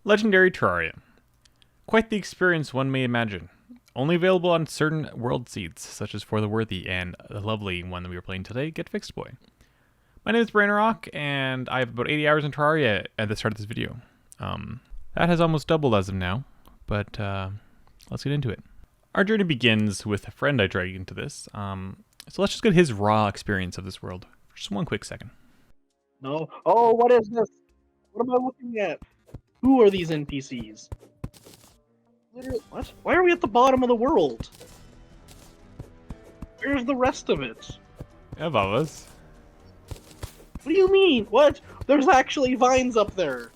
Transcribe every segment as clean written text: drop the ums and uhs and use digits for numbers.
Legendary Terraria. Quite the experience one may imagine. Only available on certain world seeds, such as For the Worthy and the lovely one that we were playing today, Get Fixed Boy. My name is Brainrock, and I have about 80 hours in Terraria at the start of this video. That has almost doubled as of now, but let's get into it. Our journey begins with a friend I dragged into this, so let's just get his raw experience of this world for just one quick second. No. Oh, what is this? What am I looking at? Who are these NPCs? Literally, what? Why are we at the bottom of the world? Where's the rest of it? Above us. What do you mean? What? There's actually vines up there.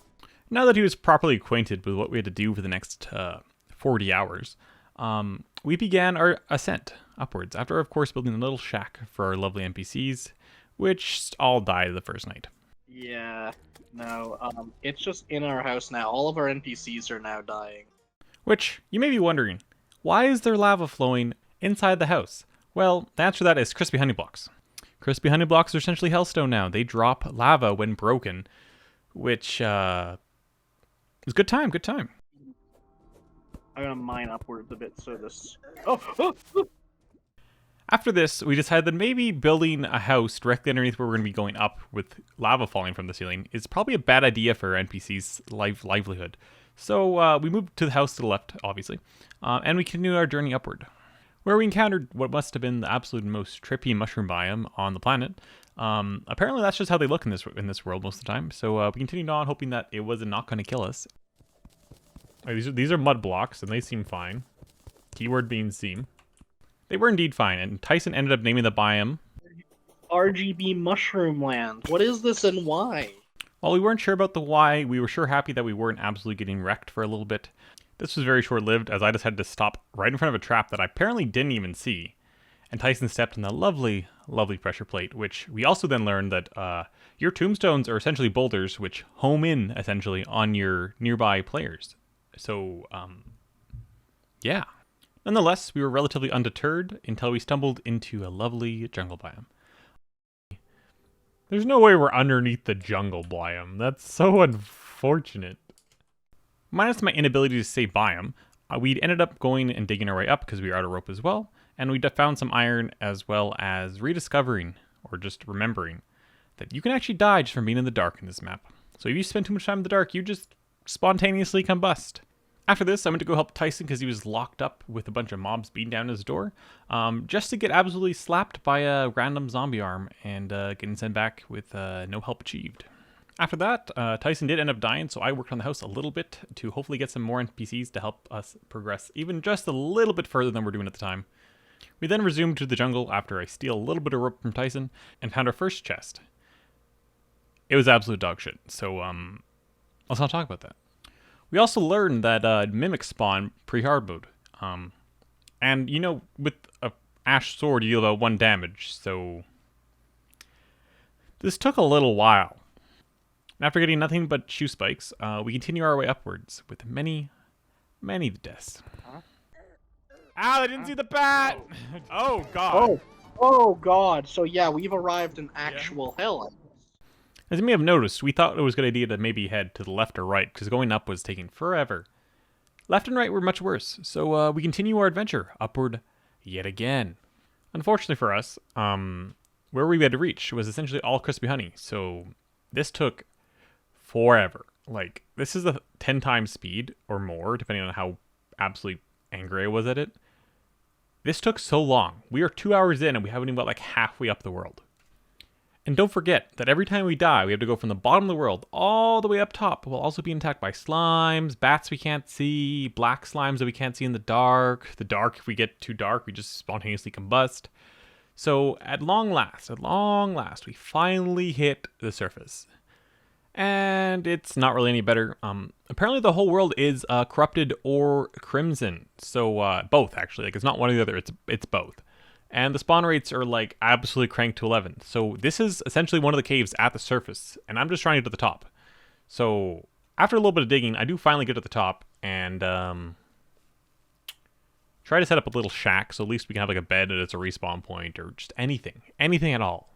Now that he was properly acquainted with what we had to do for the next 40 hours, we began our ascent upwards, after of course building a little shack for our lovely NPCs, which all died the first night. Yeah, no, it's just in our house now. All of our NPCs are now dying. Which, you may be wondering, why is there lava flowing inside the house? Well, the answer to that is crispy honey blocks. Crispy honey blocks are essentially hellstone now. They drop lava when broken, which is good time, good time. I'm gonna mine upwards a bit so this... Oh! After this, we decided that maybe building a house directly underneath where we're going to be going up with lava falling from the ceiling is probably a bad idea for NPC's livelihood. So we moved to the house to the left, obviously, and we continued our journey upward, where we encountered what must have been the absolute most trippy mushroom biome on the planet. Apparently that's just how they look in this world most of the time, so we continued on hoping that it was not going to kill us. These are mud blocks, and they seem fine. Keyword being seem. They were indeed fine, and Tyson ended up naming the biome RGB Mushroom Land. What is this and why? While we weren't sure about the why, we were sure happy that we weren't absolutely getting wrecked for a little bit. This was very short-lived, as I just had to stop right in front of a trap that I apparently didn't even see. And Tyson stepped on the lovely, lovely pressure plate, which we also then learned that your tombstones are essentially boulders, which home in, essentially, on your nearby players. So, yeah. Nonetheless, we were relatively undeterred until we stumbled into a lovely jungle biome. There's no way we're underneath the jungle biome. That's so unfortunate. Minus my inability to say biome, we'd ended up going and digging our way up because we were out of rope as well, and we found some iron as well as rediscovering, or just remembering, that you can actually die just from being in the dark in this map. So if you spend too much time in the dark, you just spontaneously combust. After this, I went to go help Tyson because he was locked up with a bunch of mobs beating down his door, just to get absolutely slapped by a random zombie arm and getting sent back with no help achieved. After that, Tyson did end up dying, so I worked on the house a little bit to hopefully get some more NPCs to help us progress even just a little bit further than we're doing at the time. We then resumed to the jungle after I steal a little bit of rope from Tyson and found our first chest. It was absolute dog shit, so let's not talk about that. We also learned that mimics spawn pre-hard mode. And, you know, with a ash sword, you deal about 1 damage, so this took a little while. After getting nothing but shoe spikes, we continue our way upwards with many, many deaths. Ow, I didn't see the bat! Oh, God. Oh, God. So, yeah, we've arrived in actual hell. As you may have noticed, we thought it was a good idea to maybe head to the left or right, because going up was taking forever. Left and right were much worse, so we continue our adventure upward yet again. Unfortunately for us, where we had to reach was essentially all crispy honey, so this took forever. Like, this is a 10 times speed or more, depending on how absolutely angry I was at it. This took so long. We are 2 hours in and we haven't even got like halfway up the world. And don't forget that every time we die, we have to go from the bottom of the world all the way up top. We'll also be attacked by slimes, bats we can't see, black slimes that we can't see in the dark. The dark, if we get too dark, we just spontaneously combust. So at long last, we finally hit the surface. And it's not really any better. Apparently the whole world is corrupted or crimson. So both, actually. Like, it's not one or the other, it's both. And the spawn rates are like absolutely cranked to 11. So this is essentially one of the caves at the surface, and I'm just trying to get to the top. So after a little bit of digging, I do finally get to the top and try to set up a little shack so at least we can have like a bed and it's a respawn point or just anything at all.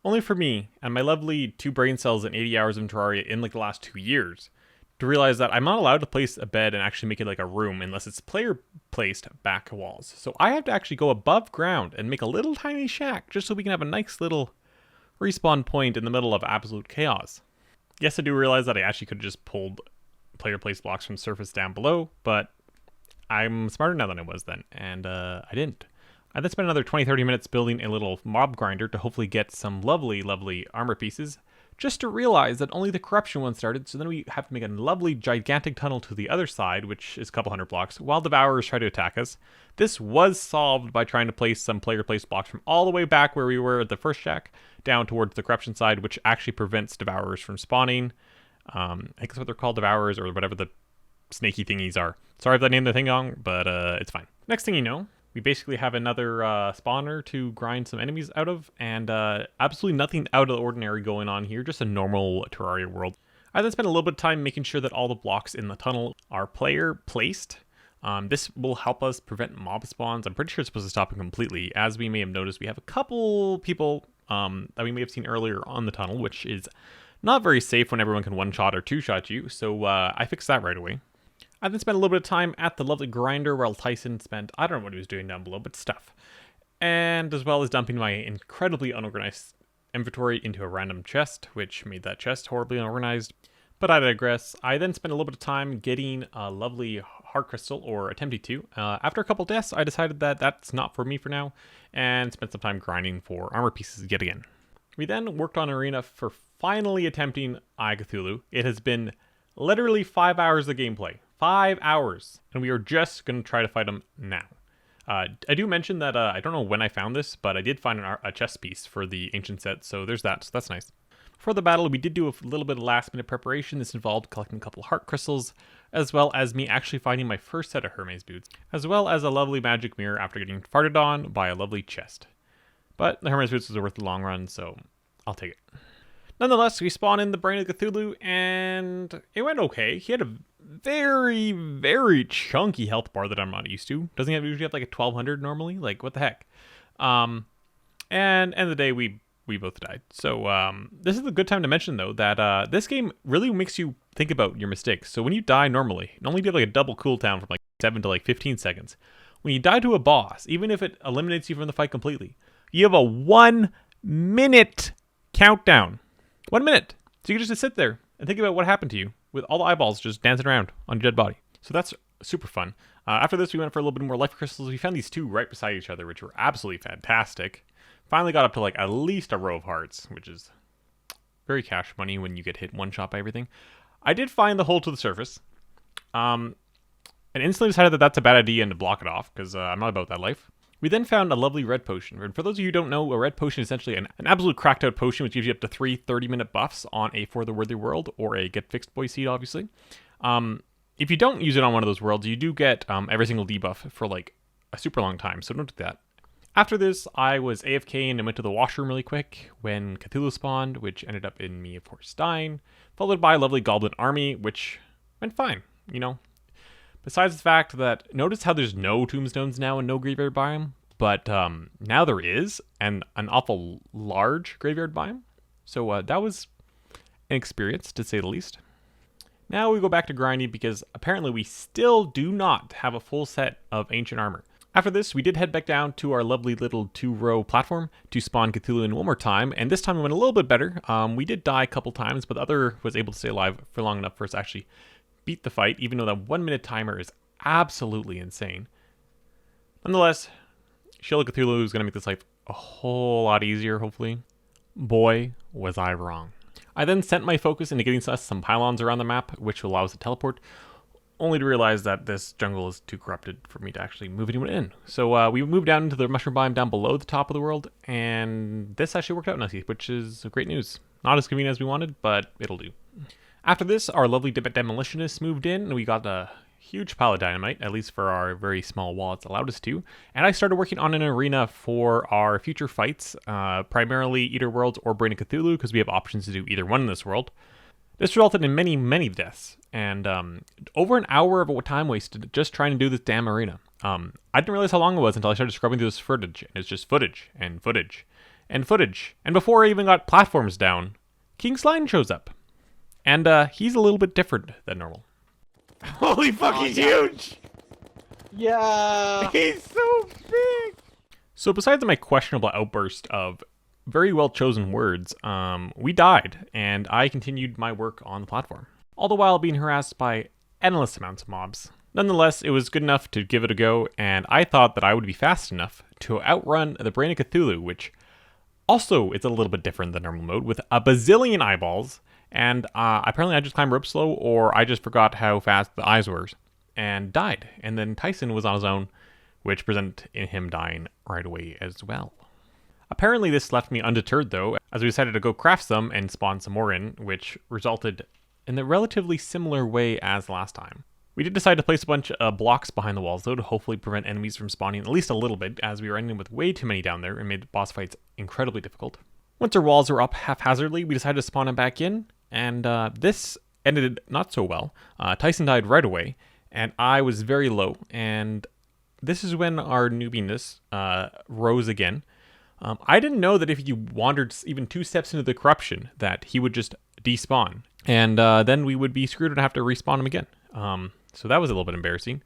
Only for me and my lovely 2 brain cells and 80 hours of Terraria in like the last 2 years to realize that I'm not allowed to place a bed and actually make it like a room unless it's player placed back walls. So I have to actually go above ground and make a little tiny shack just so we can have a nice little respawn point in the middle of absolute chaos. Yes, I do realize that I actually could have just pulled player placed blocks from surface down below, but I'm smarter now than I was then, and I didn't. I then spent another 20-30 minutes building a little mob grinder to hopefully get some lovely armor pieces, just to realize that only the corruption one started, so then we have to make a lovely gigantic tunnel to the other side, which is a couple hundred blocks, while devourers try to attack us. This was solved by trying to place some player-placed blocks from all the way back where we were at the first shack, down towards the corruption side, which actually prevents devourers from spawning. I think that's what they're called, devourers, or whatever the snaky thingies are. Sorry if I named the thing wrong, but it's fine. Next thing you know, we basically have another spawner to grind some enemies out of, and absolutely nothing out of the ordinary going on here, just a normal Terraria world. I then spent a little bit of time making sure that all the blocks in the tunnel are player placed. This will help us prevent mob spawns. I'm pretty sure it's supposed to stop them completely. As we may have noticed, we have a couple people that we may have seen earlier on the tunnel, which is not very safe when everyone can one-shot or two-shot you, so I fixed that right away. I then spent a little bit of time at the lovely grinder while Tyson spent, I don't know what he was doing down below, but stuff. And as well as dumping my incredibly unorganized inventory into a random chest, which made that chest horribly unorganized. But I digress. I then spent a little bit of time getting a lovely heart crystal, or attempting to. After a couple deaths, I decided that that's not for me for now, and spent some time grinding for armor pieces yet again. We then worked on Arena for finally attempting Eye Cthulhu. It has been literally 5 hours of gameplay. 5 hours. And we are just going to try to fight him now. I do mention that I don't know when I found this, but I did find a chess piece for the ancient set, so there's that, so that's nice. For the battle, we did do a little bit of last minute preparation. This involved collecting a couple heart crystals, as well as me actually finding my first set of Hermes boots, as well as a lovely magic mirror after getting farted on by a lovely chest. But the Hermes boots was worth the long run, so I'll take it. Nonetheless, we spawned in the Brain of Cthulhu, and it went okay. He had a very chunky health bar that I'm not used to. Doesn't he usually have like a 1200 normally? Like, what the heck? And end of the day, we both died. So this is a good time to mention, though, that this game really makes you think about your mistakes. So when you die normally, normally you have like a double cooldown from like 7 to like 15 seconds. When you die to a boss, even if it eliminates you from the fight completely, you have a 1 minute countdown. 1 minute. So you can just sit there and think about what happened to you with all the eyeballs just dancing around on your dead body. So that's super fun. After this, we went for a little bit more life crystals. We found these two right beside each other, which were absolutely fantastic. Finally got up to like at least a row of hearts, which is very cash money when you get hit one shot by everything. I did find the hole to the surface. And instantly decided that that's a bad idea and to block it off, because I'm not about that life. We then found a lovely red potion. And for those of you who don't know, a red potion is essentially an absolute cracked out potion, which gives you up to 3 30-minute buffs on a For the Worthy world, or a Get Fixed Boy seed, obviously. If you don't use it on one of those worlds, you do get every single debuff for like a super long time, so don't do that. After this, I was AFK and went to the washroom really quick when Cthulhu spawned, which ended up in me, of course, dying, followed by a lovely goblin army, which went fine, you know. Besides the fact that, notice how there's no tombstones now and no graveyard biome, but now there is, and an awful large graveyard biome. So that was an experience, to say the least. Now we go back to grinding because apparently we still do not have a full set of ancient armor. After this, we did head back down to our lovely little 2-row platform to spawn Cthulhu in one more time, and this time it went a little bit better. We did die a couple times, but the other was able to stay alive for long enough for us to actually beat the fight, even though that 1 minute timer is absolutely insane. Nonetheless, Shield of Cthulhu is going to make this life a whole lot easier, hopefully. Boy, was I wrong. I then sent my focus into getting us some pylons around the map, which will allow us to teleport, only to realize that this jungle is too corrupted for me to actually move anyone in. So we moved down into the mushroom biome down below the top of the world, and this actually worked out nicely, which is great news. Not as convenient as we wanted, but it'll do. After this, our lovely demolitionists moved in, and we got a huge pile of dynamite, at least for our very small wall it's allowed us to. And I started working on an arena for our future fights, primarily Eater Worlds or Brain of Cthulhu, because we have options to do either one in this world. This resulted in many deaths, and over an hour of time wasted just trying to do this damn arena. I didn't realize how long it was until I started scrubbing through this footage, and it's just footage, and footage, and footage. And before I even got platforms down, King Slime shows up. And he's a little bit different than normal. Holy fuck, he's huge! Yeah. He's so big! So besides my questionable outburst of very well chosen words, we died, and I continued my work on the platform, all the while being harassed by endless amounts of mobs. Nonetheless, it was good enough to give it a go, and I thought that I would be fast enough to outrun the Brain of Cthulhu, which also is a little bit different than normal mode, with a bazillion eyeballs, and apparently I just climbed rope slow, or I just forgot how fast the eyes were, and died. And then Tyson was on his own, which presented in him dying right away as well. Apparently this left me undeterred though, as we decided to go craft some and spawn some more in, which resulted in a relatively similar way as last time. We did decide to place a bunch of blocks behind the walls though to hopefully prevent enemies from spawning at least a little bit, as we were ending with way too many down there and made boss fights incredibly difficult. Once our walls were up haphazardly, we decided to spawn them back in, and this ended not so well. Tyson died right away, and I was very low, and this is when our newbiness rose again. I didn't know that if you wandered even 2 steps into the corruption that he would just despawn, and then we would be screwed and have to respawn him again. So that was a little bit embarrassing.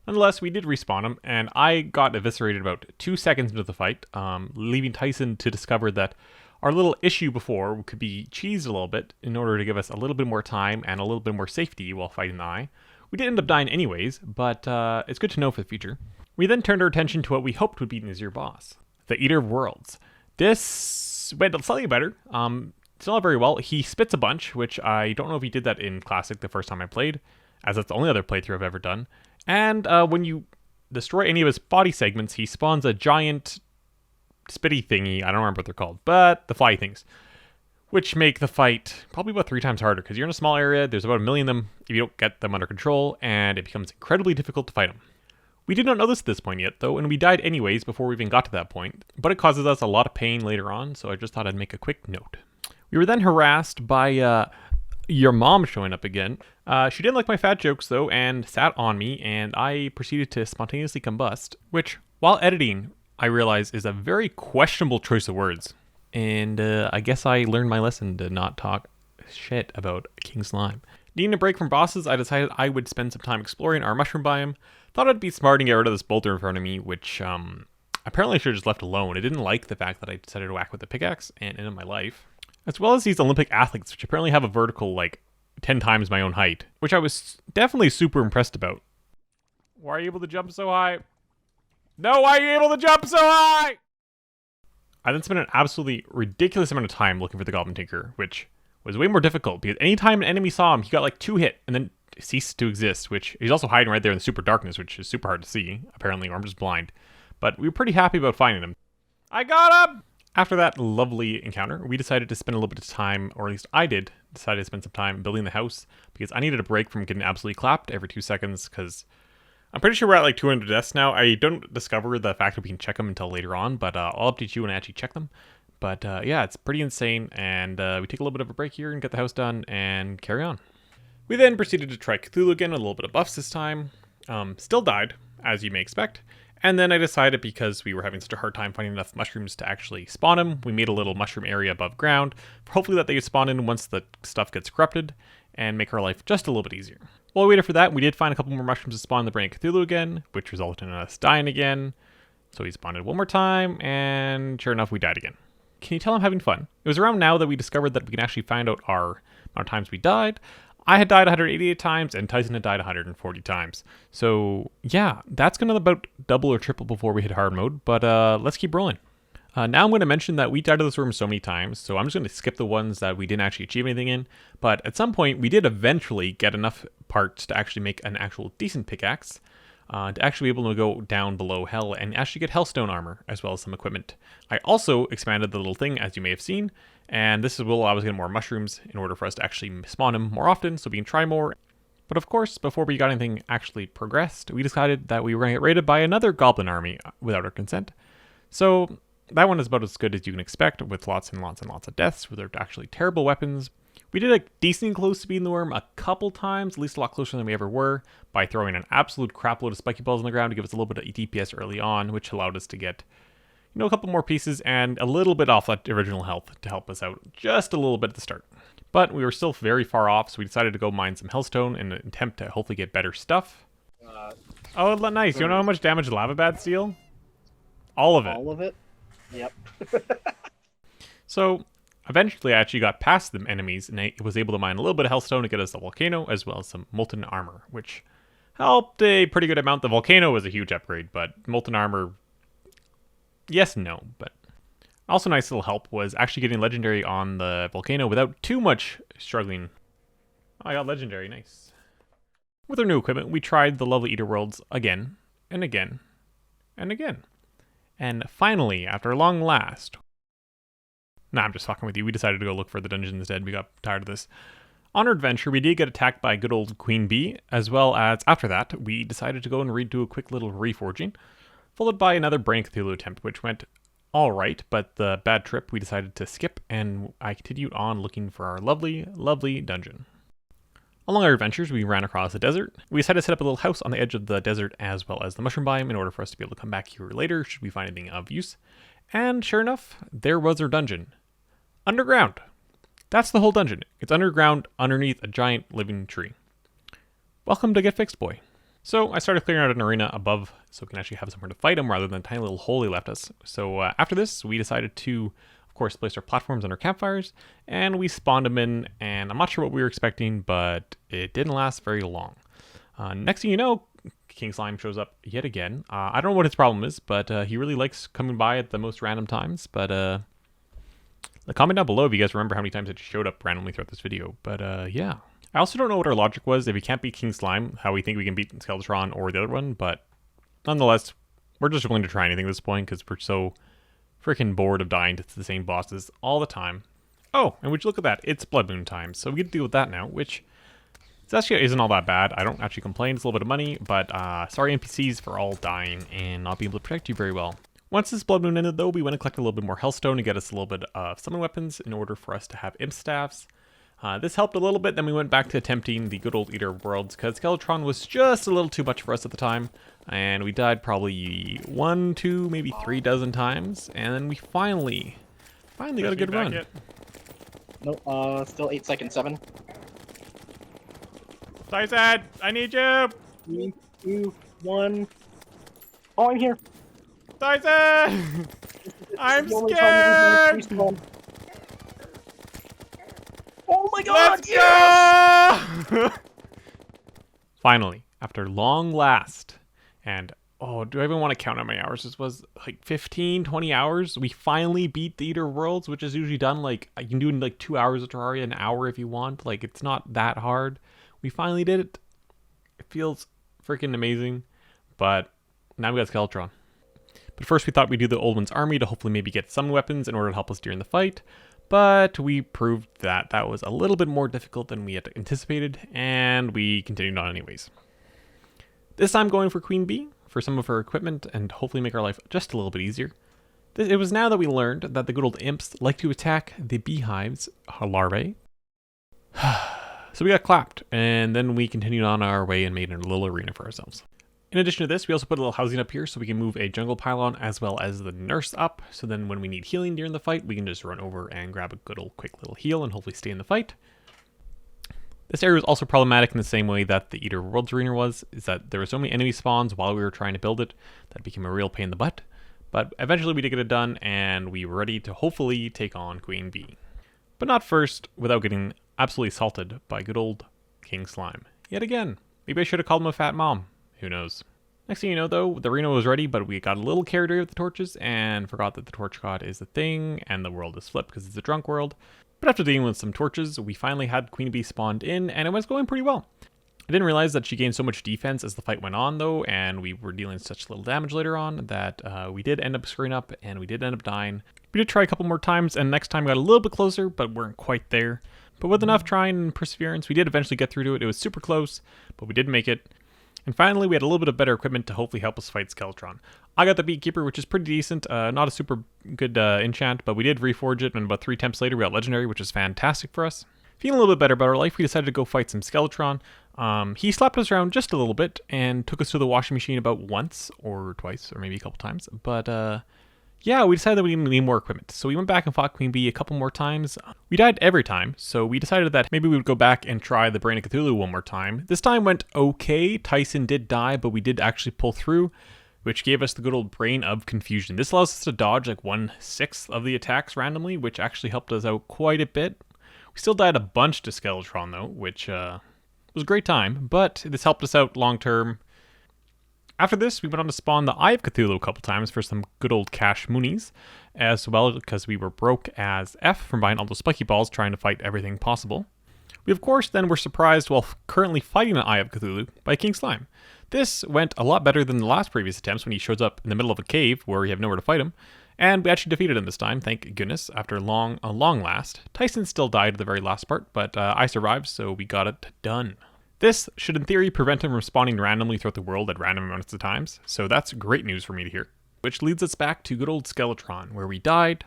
Nonetheless, we did respawn him, and I got eviscerated about 2 seconds into the fight, leaving Tyson to discover that our little issue before could be cheesed a little bit in order to give us a little bit more time and a little bit more safety while fighting the eye. We did end up dying anyways, but it's good to know for the future. We then turned our attention to what we hoped would be an easier boss, the Eater of Worlds. This went slightly better. Still not very well. He spits a bunch, which I don't know if he did that in Classic the first time I played, as that's the only other playthrough I've ever done. And when you destroy any of his body segments, he spawns a giant spitty thingy. I don't remember what they're called, but the fly things, which make the fight probably about 3 times harder, because you're in a small area, there's about 1 million of them if you don't get them under control, and it becomes incredibly difficult to fight them. We did not know this at this point yet, though, and we died anyways before we even got to that point, but it causes us a lot of pain later on, so I just thought I'd make a quick note. We were then harassed by your mom showing up again. She didn't like my fat jokes, though, and sat on me, and I proceeded to spontaneously combust, which, while editing, I realize is a very questionable choice of words. And I guess I learned my lesson to not talk shit about King Slime. Needing a break from bosses, I decided I would spend some time exploring our mushroom biome. Thought it'd be smart to get rid of this boulder in front of me, which apparently I should have just left alone. It didn't like the fact that I decided to whack with the pickaxe and ended my life. As well as these Olympic athletes, which apparently have a vertical like 10 times my own height, which I was definitely super impressed about. Why are you able to jump so high? No, why are you able to jump so high? I then spent an absolutely ridiculous amount of time looking for the Goblin Tinker, which was way more difficult because anytime an enemy saw him, he got like 2 hit and then ceased to exist, which he's also hiding right there in the super darkness, which is super hard to see, apparently, or I'm just blind. But we were pretty happy about finding him. I got him! After that lovely encounter, we decided to spend a little bit of time, or at least I decided to spend some time building the house because I needed a break from getting absolutely clapped every 2 seconds because I'm pretty sure we're at like 200 deaths now. I don't discover the fact that we can check them until later on, but I'll update you when I actually check them. But yeah, it's pretty insane, and we take a little bit of a break here and get the house done and carry on. We then proceeded to try Cthulhu again with a little bit of buffs this time. Still died, as you may expect. And then I decided, because we were having such a hard time finding enough mushrooms to actually spawn them, we made a little mushroom area above ground, hopefully that they could spawn in once the stuff gets corrupted, and make our life just a little bit easier. While we waited for that, we did find a couple more mushrooms to spawn the Brain of Cthulhu again, which resulted in us dying again. So we spawned it one more time, and sure enough, we died again. Can you tell I'm having fun? It was around now that we discovered that we can actually find out our amount of times we died. I had died 188 times, and Tyson had died 140 times. So yeah, that's going to about double or triple before we hit hard mode, but let's keep rolling. Now I'm going to mention that we died to this room so many times, so I'm just going to skip the ones that we didn't actually achieve anything in, but at some point we did eventually get enough parts to actually make an actual decent pickaxe, to actually be able to go down below hell and actually get hellstone armor, as well as some equipment. I also expanded the little thing, as you may have seen, and this will allow us to get more mushrooms in order for us to actually spawn them more often, so we can try more. But of course, before we got anything actually progressed, we decided that we were going to get raided by another goblin army without our consent. So that one is about as good as you can expect, with lots and lots and lots of deaths, where they're actually terrible weapons. We did a decently close to beating the worm a couple times, at least a lot closer than we ever were, by throwing an absolute crap load of spiky balls on the ground to give us a little bit of DPS early on, which allowed us to get, a couple more pieces and a little bit off that original health to help us out just a little bit at the start. But we were still very far off, so we decided to go mine some hellstone in an attempt to hopefully get better stuff. Oh, nice. You know how much damage lava bats deal? All of it. All of it? Yep. So, eventually I actually got past the enemies, and I was able to mine a little bit of hellstone to get us the volcano, as well as some molten armor, which helped a pretty good amount. The volcano was a huge upgrade, but molten armor, yes and no. But also nice little help was actually getting legendary on the volcano without too much struggling. Oh, I got legendary, nice. With our new equipment, we tried the lovely Eater Worlds again, and again, and again. And finally, after long last... Nah, I'm just fucking with you. We decided to go look for the dungeon instead. We got tired of this. On our adventure, we did get attacked by good old Queen Bee, as well as, after that, we decided to go and do a quick little reforging, followed by another Brain Cthulhu attempt, which went alright, but the bad trip we decided to skip, and I continued on looking for our lovely, lovely dungeon. Along our adventures, we ran across a desert. We decided to set up a little house on the edge of the desert as well as the mushroom biome in order for us to be able to come back here later should we find anything of use. And sure enough, there was our dungeon. Underground. That's the whole dungeon. It's underground underneath a giant living tree. Welcome to Get Fixed, boy. So I started clearing out an arena above so we can actually have somewhere to fight them rather than the tiny little hole he left us. So after this, we decided to, of course, place our platforms on our campfires, and we spawned them in, and I'm not sure what we were expecting, but it didn't last very long. Next thing you know, King Slime shows up yet again. I don't know what his problem is, but he really likes coming by at the most random times, but comment down below if you guys remember how many times it showed up randomly throughout this video, but yeah. I also don't know what our logic was if we can't beat King Slime, how we think we can beat Skeletron or the other one, but nonetheless, we're just willing to try anything at this point because we're so freaking bored of dying to the same bosses all the time. Oh, and would you look at that, it's Blood Moon time, so we get to deal with that now, which actually isn't all that bad. I don't actually complain, it's a little bit of money, but sorry NPCs for all dying and not being able to protect you very well. Once this Blood Moon ended though, we went and collected a little bit more Hellstone to get us a little bit of summon weapons in order for us to have Imp Staffs. This helped a little bit, then we went back to attempting the good old Eater Worlds, because Skeletron was just a little too much for us at the time, and we died probably 1, 2, maybe 3 dozen times, and then we finally got a good run. No, still 8 seconds, 7. Tyson, I need you! 3, 2, 1. Oh, I'm here! Tyson! I'm scared! Oh my god! Let's go! Finally, after long last, and oh, do I even want to count how many hours this was? Like 15, 20 hours? We finally beat the Eater Worlds, which is usually done like, you can do in like 2 hours of Terraria, an hour if you want. Like, it's not that hard. We finally did it. It feels freaking amazing, but now we got Skeletron. But first we thought we'd do the Old One's army to hopefully maybe get some weapons in order to help us during the fight. But we proved that that was a little bit more difficult than we had anticipated, and we continued on anyways. This time going for Queen Bee, for some of her equipment, and hopefully make our life just a little bit easier. It was now that we learned that the good old imps like to attack the beehives, larvae. So we got clapped, and then we continued on our way and made a little arena for ourselves. In addition to this, we also put a little housing up here so we can move a jungle pylon as well as the nurse up, so then when we need healing during the fight, we can just run over and grab a good old quick little heal and hopefully stay in the fight. This area was also problematic in the same way that the Eater Worlds arena was, is that there were so many enemy spawns while we were trying to build it that it became a real pain in the butt. But eventually we did get it done, and we were ready to hopefully take on Queen Bee. But not first, without getting absolutely assaulted by good old King Slime. Yet again. Maybe I should have called him a fat mom. Who knows? Next thing you know, though, the arena was ready, but we got a little carried away with the torches and forgot that the torch god is a thing, and the world is flipped because it's a drunk world. But after dealing with some torches, we finally had Queen Bee spawned in, and it was going pretty well. I didn't realize that she gained so much defense as the fight went on, though, and we were dealing such little damage later on that we did end up screwing up, and we did end up dying. We did try a couple more times, and next time got a little bit closer, but weren't quite there. But with enough trying and perseverance, we did eventually get through to it. It was super close, but we did make it. And finally, we had a little bit of better equipment to hopefully help us fight Skeletron. I got the Beekeeper, which is pretty decent. Not a super good enchant, but we did reforge it, and about 3 attempts later, we got Legendary, which is fantastic for us. Feeling a little bit better about our life, we decided to go fight some Skeletron. He slapped us around just a little bit, and took us to the washing machine about once, or twice, or maybe a couple times. But yeah, we decided that we need more equipment. So we went back and fought Queen Bee a couple more times. We died every time, so we decided that maybe we would go back and try the Brain of Cthulhu one more time. This time went okay. Tyson did die, but we did actually pull through, which gave us the good old Brain of Confusion. This allows us to dodge like 1/6 of the attacks randomly, which actually helped us out quite a bit. We still died a bunch to Skeletron though, which was a great time, but this helped us out long term. After this, we went on to spawn the Eye of Cthulhu a couple times for some good old cash moonies, as well because we were broke as F from buying all those spiky balls trying to fight everything possible. We of course then were surprised while currently fighting the Eye of Cthulhu by King Slime. This went a lot better than the last previous attempts when he shows up in the middle of a cave where we have nowhere to fight him, and we actually defeated him this time, thank goodness, after a long last. Tyson still died at the very last part, but I survived, so we got it done. This should in theory prevent him from spawning randomly throughout the world at random amounts of times, so that's great news for me to hear. Which leads us back to good old Skeletron, where we died,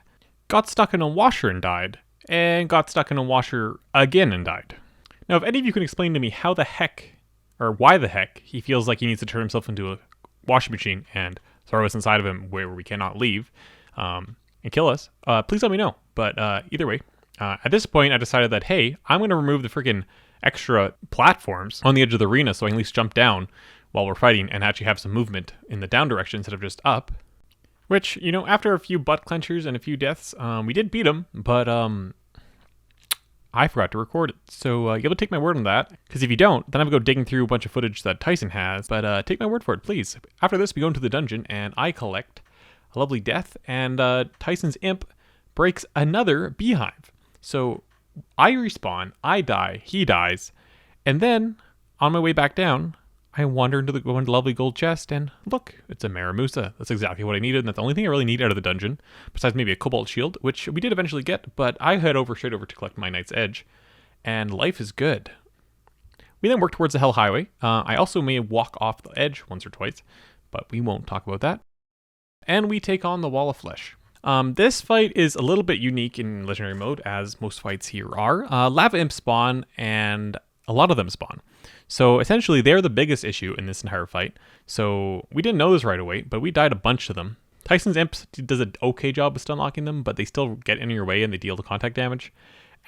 got stuck in a washer and died, and got stuck in a washer again and died. Now if any of you can explain to me how the heck, or why the heck, he feels like he needs to turn himself into a washing machine and throw us inside of him where we cannot leave, and kill us, please let me know. But either way, at this point I decided that, hey, I'm going to remove the freaking extra platforms on the edge of the arena so I can at least jump down while we're fighting and actually have some movement in the down direction instead of just up. Which, you know, after a few butt clenchers and a few deaths, we did beat him, but I forgot to record it. So you'll take my word on that, because if you don't, then I'm going to go digging through a bunch of footage that Tyson has, but take my word for it, please. After this, we go into the dungeon, and I collect a lovely death, and Tyson's imp breaks another beehive. So I respawn, I die, he dies, and then, on my way back down, I wander into the lovely gold chest, and look, it's a Maramusa. That's exactly what I needed, and that's the only thing I really need out of the dungeon, besides maybe a Cobalt Shield, which we did eventually get, but I head straight over to collect my Knight's Edge, and life is good. We then work towards the Hell Highway. I also may walk off the edge once or twice, but we won't talk about that. And we take on the Wall of Flesh. This fight is a little bit unique in Legendary mode, as most fights here are. Lava Imps spawn, and a lot of them spawn. So essentially, they're the biggest issue in this entire fight. So we didn't know this right away, but we died a bunch of them. Tyson's Imps does an okay job of stun locking them, but they still get in your way and they deal the contact damage.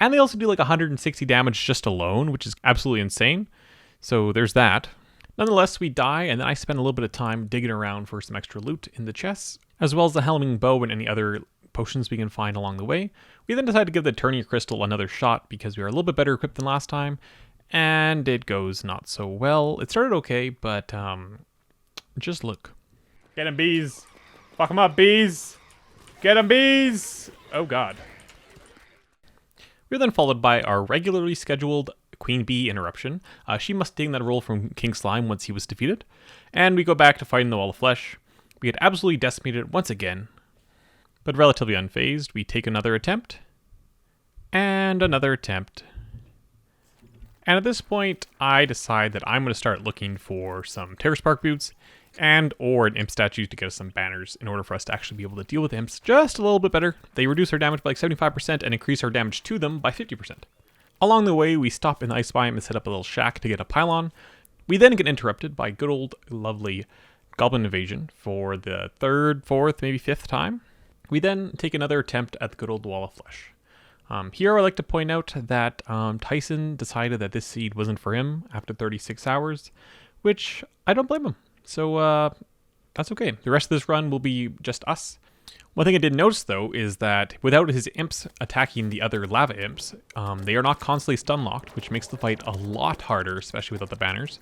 And they also do like 160 damage just alone, which is absolutely insane. So there's that. Nonetheless, we die, and then I spend a little bit of time digging around for some extra loot in the chests, as well as the Helming Bow and any other potions we can find along the way. We then decide to give the Eternia Crystal another shot because we are a little bit better equipped than last time, and it goes not so well. It started okay, but just look. Get him, bees! Fuck him up, bees! Get him, bees! Oh god. We're then followed by our regularly scheduled Queen Bee interruption. She must take that role from King Slime once he was defeated. And we go back to fighting the Wall of Flesh. We get absolutely decimated once again, but relatively unfazed. We take another attempt, and another attempt. And at this point, I decide that I'm going to start looking for some Terror Spark boots and or an imp statue to get us some banners in order for us to actually be able to deal with imps just a little bit better. They reduce our damage by like 75% and increase our damage to them by 50%. Along the way, we stop in the ice biome and set up a little shack to get a pylon. We then get interrupted by good old lovely Goblin Invasion for the third, fourth, maybe fifth time. We then take another attempt at the good old Wall of Flesh. Here I'd like to point out that Tyson decided that this seed wasn't for him after 36 hours, which I don't blame him. So that's okay. The rest of this run will be just us. One thing I did notice though is that without his imps attacking the other lava imps, they are not constantly stun locked, which makes the fight a lot harder, especially without the banners.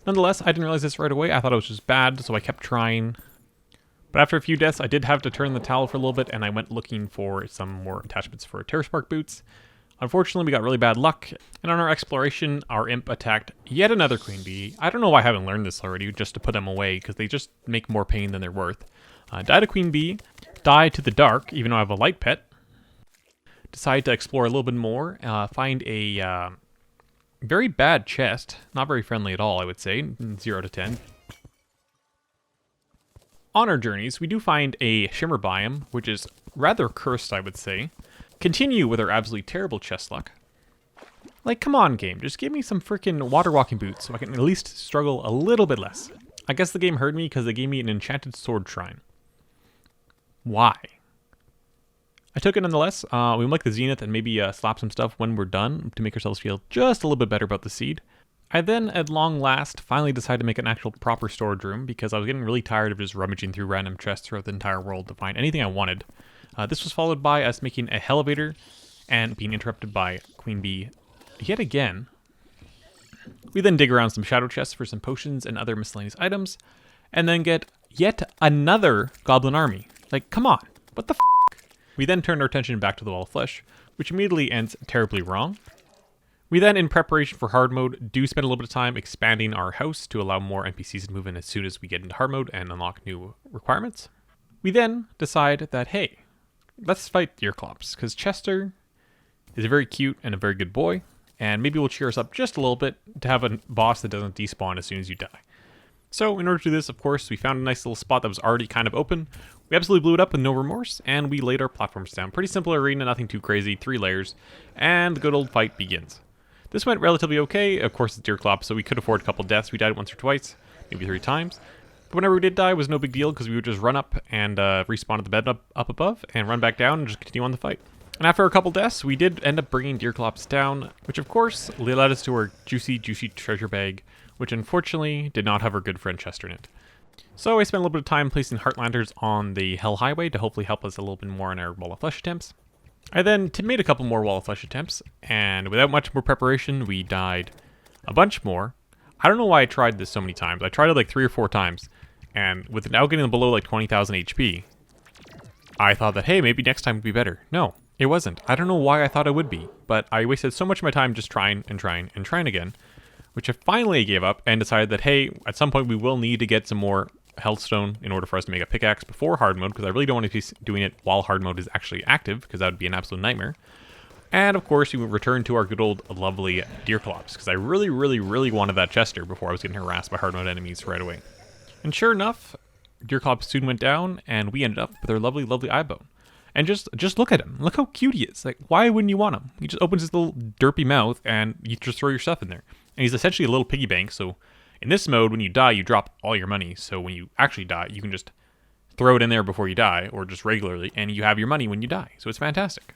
Nonetheless, I didn't realize this right away. I thought it was just bad, so I kept trying. But after a few deaths, I did have to turn the towel for a little bit, and I went looking for some more attachments for Terror Spark boots. Unfortunately, we got really bad luck, and on our exploration, our imp attacked yet another Queen Bee. I don't know why I haven't learned this already, just to put them away, because they just make more pain than they're worth. Died a Queen Bee, died to the dark, even though I have a light pet. Decide to explore a little bit more, find a very bad chest, not very friendly at all, I would say, 0 to 10. On our journeys, we do find a shimmer biome, which is rather cursed, I would say. Continue with our absolutely terrible chest luck. Like, come on, game, just give me some freaking water walking boots so I can at least struggle a little bit less. I guess the game heard me because they gave me an enchanted sword shrine. Why? I took it nonetheless. We would like the Zenith and maybe slap some stuff when we're done to make ourselves feel just a little bit better about the seed. I then, at long last, finally decided to make an actual proper storage room because I was getting really tired of just rummaging through random chests throughout the entire world to find anything I wanted. This was followed by us making a elevator and being interrupted by Queen Bee yet again. We then dig around some shadow chests for some potions and other miscellaneous items, and then get yet another goblin army. Like, come on, what the f***? We then turn our attention back to the Wall of Flesh, which immediately ends terribly wrong. We then, in preparation for hard mode, do spend a little bit of time expanding our house to allow more NPCs to move in as soon as we get into hard mode and unlock new requirements. We then decide that, hey, let's fight Deerclops, because Chester is a very cute and a very good boy, and maybe we'll cheer us up just a little bit to have a boss that doesn't despawn as soon as you die. So in order to do this, of course, we found a nice little spot that was already kind of open. We absolutely blew it up with no remorse, and we laid our platforms down. Pretty simple arena, nothing too crazy, 3 layers, and the good old fight begins. This went relatively okay. Of course, it's Deerclops, so we could afford a couple deaths. We died once or twice, maybe 3 times. But whenever we did die, it was no big deal because we would just run up and respawn at the bed up above and run back down and just continue on the fight. And after a couple deaths, we did end up bringing Deerclops down, which of course led us to our juicy, juicy treasure bag, which unfortunately did not have our good friend Chester in it. So I spent a little bit of time placing heart lanterns on the Hell Highway to hopefully help us a little bit more in our Wall of Flesh attempts. I then made a couple more Wall of Flesh attempts, and without much more preparation, we died a bunch more. I don't know why I tried this so many times. I tried it like 3 or 4 times, and without getting below like 20,000 HP, I thought that, hey, maybe next time would be better. No, it wasn't. I don't know why I thought it would be, but I wasted so much of my time just trying and trying and trying again, which I finally gave up and decided that, hey, at some point we will need to get some more Healthstone in order for us to make a pickaxe before hard mode, because I really don't want to be doing it while hard mode is actually active, because that would be an absolute nightmare. And of course, we would return to our good old lovely Deerclops, because I really, really, really wanted that Chester before I was getting harassed by hard mode enemies right away. And sure enough, Deerclops soon went down, and we ended up with our lovely, lovely eyebone. And just look at him. Look how cute he is. Like, why wouldn't you want him? He just opens his little derpy mouth, and you just throw your stuff in there. And he's essentially a little piggy bank, so in this mode, when you die, you drop all your money. So when you actually die, you can just throw it in there before you die, or just regularly, and you have your money when you die. So it's fantastic.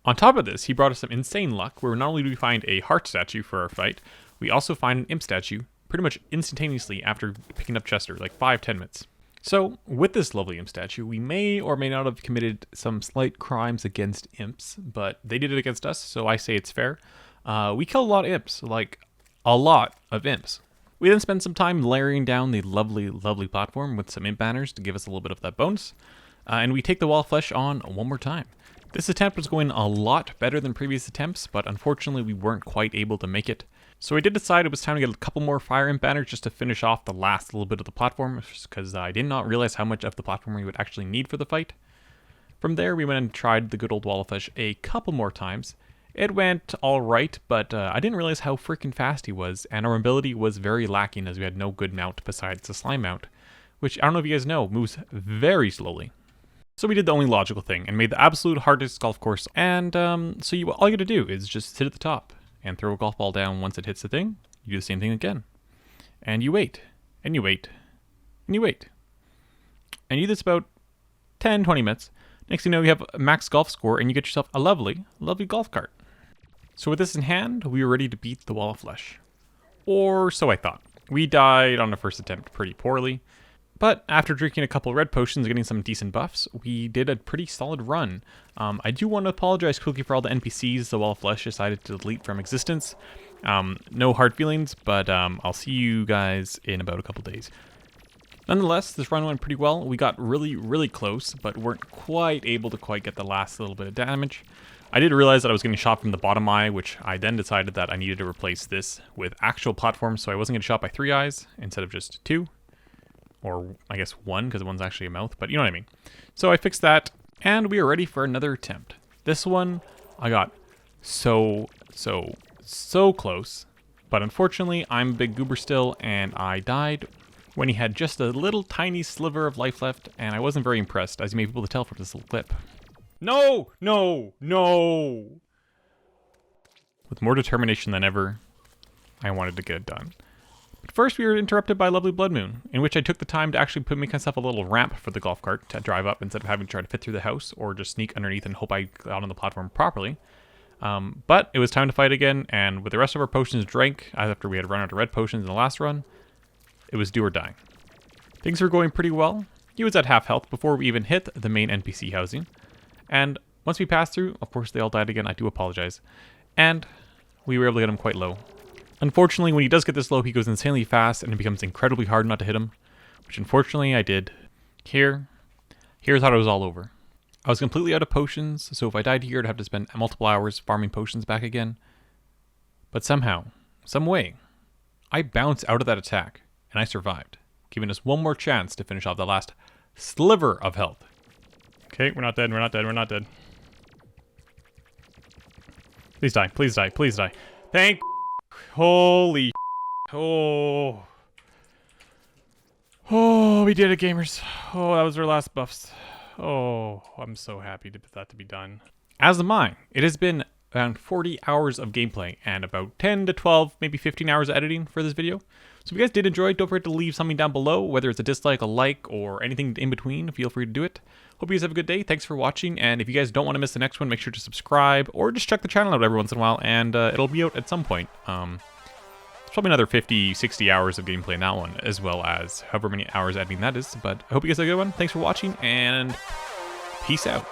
On top of this, he brought us some insane luck, where not only do we find a heart statue for our fight, we also find an imp statue pretty much instantaneously after picking up Chester, like 5-10 minutes. So with this lovely imp statue, we may or may not have committed some slight crimes against imps, but they did it against us, so I say it's fair. We killed a lot of imps, like a lot of imps. We then spend some time layering down the lovely, lovely platform with some imp banners to give us a little bit of that bonus. And we take the Wall of Flesh on one more time. This attempt was going a lot better than previous attempts, but unfortunately we weren't quite able to make it. So I did decide it was time to get a couple more fire imp banners just to finish off the last little bit of the platform, because I did not realize how much of the platform we would actually need for the fight. From there, we went and tried the good old Wall of Flesh a couple more times. It went alright, but I didn't realize how freaking fast he was, and our ability was very lacking as we had no good mount besides the slime mount, which I don't know if you guys know, moves very slowly. So we did the only logical thing, and made the absolute hardest golf course, and all you gotta do is just sit at the top, and throw a golf ball down once it hits the thing. You do the same thing again. And you wait, and you wait, and you wait. And you do this about 10-20 minutes. Next thing you know, you have a max golf score, and you get yourself a lovely, lovely golf cart. So with this in hand, we were ready to beat the Wall of Flesh. Or so I thought. We died on the first attempt pretty poorly, but after drinking a couple red potions and getting some decent buffs, we did a pretty solid run. I do want to apologize quickly for all the NPCs the Wall of Flesh decided to delete from existence. No hard feelings, but I'll see you guys in about a couple days. Nonetheless, this run went pretty well. We got really, really close, but weren't quite able to quite get the last little bit of damage. I did realize that I was getting shot from the bottom eye, which I then decided that I needed to replace this with actual platforms, so I wasn't getting shot by 3 eyes instead of just 2. Or I guess 1, because one's actually a mouth, but you know what I mean. So I fixed that, and we are ready for another attempt. This one, I got so close, but unfortunately, I'm a big goober still, and I died when he had just a little tiny sliver of life left, and I wasn't very impressed, as you may be able to tell from this little clip. No! No! No! With more determination than ever, I wanted to get it done. But first, we were interrupted by a lovely blood moon, in which I took the time to actually make myself a little ramp for the golf cart to drive up instead of having to try to fit through the house or just sneak underneath and hope I got on the platform properly. But it was time to fight again, and with the rest of our potions drank, after we had run out of red potions in the last run, it was do or die. Things were going pretty well. He was at half health before we even hit the main NPC housing. And once we passed through, of course they all died again, I do apologize. And we were able to get him quite low. Unfortunately, when he does get this low, he goes insanely fast and it becomes incredibly hard not to hit him, which unfortunately I did. Here's how it was all over. I was completely out of potions, so if I died here, I'd have to spend multiple hours farming potions back again. But somehow, some way, I bounced out of that attack, and I survived, giving us one more chance to finish off the last sliver of health. Okay, we're not dead, we're not dead, we're not dead. Please die, please die, please die. Thank holy oh. Oh, we did it, gamers. Oh, that was our last buffs. Oh, I'm so happy for that to be done. As am I. It has been around 40 hours of gameplay and about 10 to 12, maybe 15 hours of editing for this video. So if you guys did enjoy, don't forget to leave something down below, whether it's a dislike, a like, or anything in between. Feel free to do it. Hope you guys have a good day. Thanks for watching, and if you guys don't want to miss the next one, make sure to subscribe, or just check the channel out every once in a while, and it'll be out at some point. It's probably another 50, 60 hours of gameplay in that one, as well as however many hours editing that is. But I hope you guys have a good one. Thanks for watching, and peace out.